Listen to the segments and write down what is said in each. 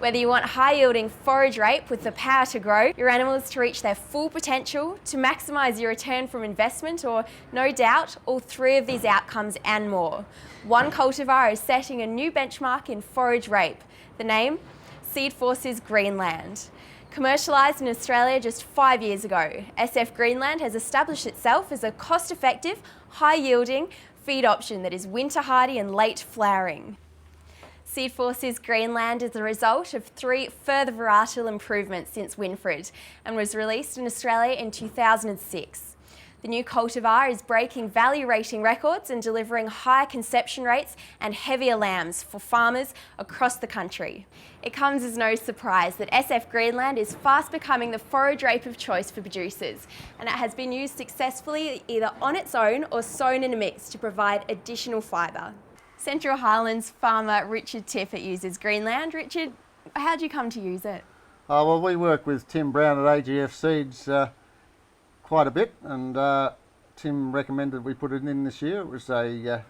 Whether you want high-yielding forage rape with the power to grow your animals to reach their full potential, to maximise your return from investment, or no doubt, all three of these outcomes and more, one cultivar is setting a new benchmark in forage rape. The name? Seed Force's Greenland. Commercialised in Australia just 5 years ago, SF Greenland has established itself as a cost-effective, high-yielding feed option that is winter hardy and late flowering. Seed Force's Greenland is the result of 3 further varietal improvements since Winfred and was released in Australia in 2006. The new cultivar is breaking value rating records and delivering higher conception rates and heavier lambs for farmers across the country. It comes as no surprise that SF Greenland is fast becoming the forage rape of choice for producers, and it has been used successfully either on its own or sown in a mix to provide additional fibre. Central Highlands farmer Richard Tippett uses Greenland. Richard, how did you come to use it? Well, we work with Tim Brown at AGF Seeds quite a bit, and Tim recommended we put it in this year. It was a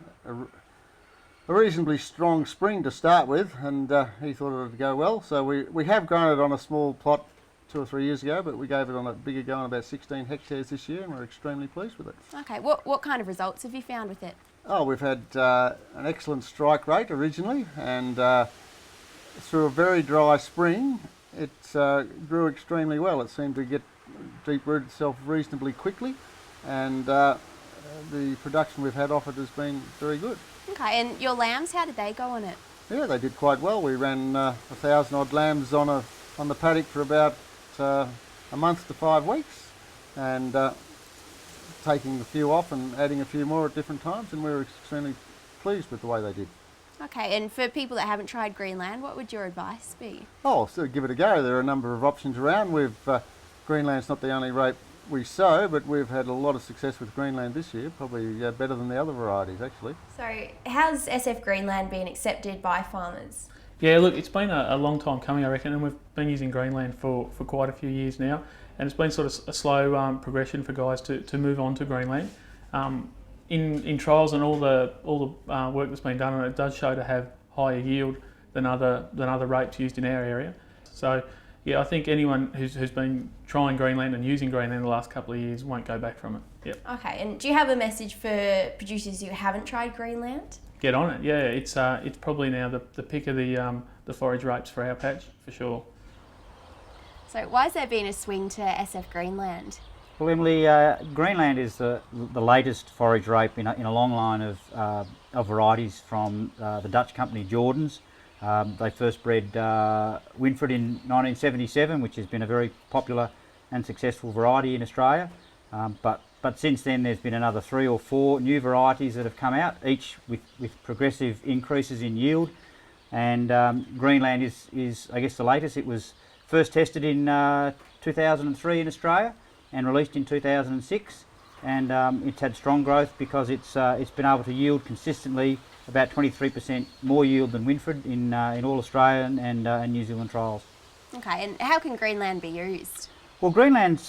reasonably strong spring to start with, and he thought it would go well. So we have grown it on a small plot 2 or 3 years ago, but we gave it on a bigger go on about 16 hectares this year, and we're extremely pleased with it. Okay, what kind of results have you found with it? Oh, we've had an excellent strike rate originally, and through a very dry spring, it grew extremely well. It seemed to get deep-rooted itself reasonably quickly, and the production we've had off it has been very good. Okay, and your lambs, how did they go on it? Yeah, they did quite well. We ran 1,000 odd lambs on the paddock for about a month to 5 weeks, and taking a few off and adding a few more at different times, and we were extremely pleased with the way they did. Okay, and for people that haven't tried Greenland, what would your advice be? Oh, so give it a go. There are a number of options around. Greenland's not the only rape we sow, but we've had a lot of success with Greenland this year, probably better than the other varieties actually. So how's SF Greenland been accepted by farmers? Yeah, look, it's been a long time coming, I reckon, and we've been using Greenland for quite a few years now, and it's been sort of a slow progression for guys to move on to Greenland. In trials and all the work that's been done on it, does show to have higher yield than other rapes used in our area. So yeah, I think anyone who's been trying Greenland and using Greenland the last couple of years won't go back from it. Yep. Okay, and do you have a message for producers who haven't tried Greenland? Get on it. Yeah, it's probably now the pick of the forage rapes for our patch for sure. So why has there been a swing to SF Greenland? Well, Emily, Greenland is the latest forage rape in a long line of varieties from the Dutch company Jordan's. They first bred Winfred in 1977, which has been a very popular and successful variety in Australia. But since then there's been another 3 or 4 new varieties that have come out, each with progressive increases in yield. And Greenland is I guess the latest. It was first tested in 2003 in Australia and released in 2006, and it's had strong growth because it's been able to yield consistently about 23% more yield than Winfred in all Australian and New Zealand trials. Okay, and how can Greenland be used? Well, Greenland's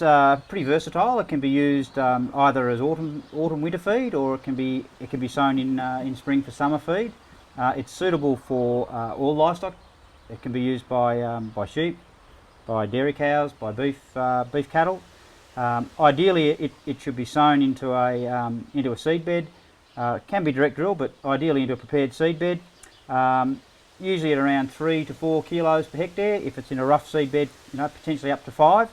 pretty versatile. It can be used either as autumn winter feed, or it can be sown in spring for summer feed. It's suitable for all livestock. It can be used by sheep, by dairy cows, by beef cattle. Ideally, it should be sown into a seed bed. It can be direct drill, but ideally into a prepared seed bed. Usually at around 3 to 4 kilos per hectare. If it's in a rough seed bed, potentially up to 5.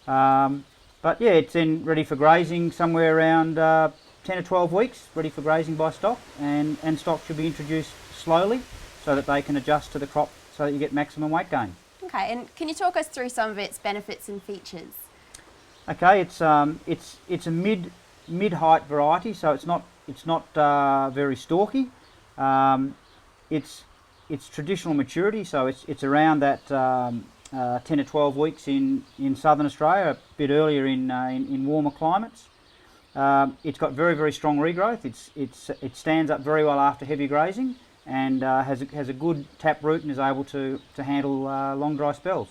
But yeah, it's then ready for grazing somewhere around 10 to 12 weeks, ready for grazing by stock, and stock should be introduced slowly so that they can adjust to the crop so that you get maximum weight gain. Okay, and can you talk us through some of its benefits and features? Okay, it's a mid-height variety, so it's not very stalky. It's traditional maturity, so it's around that 10 to 12 weeks in southern Australia, a bit earlier in warmer climates. It's got very strong regrowth. It stands up very well after heavy grazing, and has a good tap root and is able to handle long dry spells.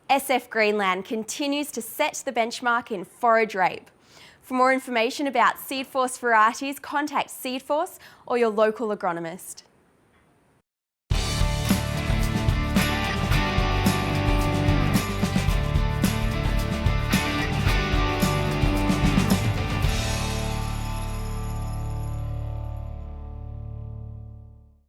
SF Greenland continues to set the benchmark in forage rape. For more information about Seed Force varieties, contact Seed Force or your local agronomist.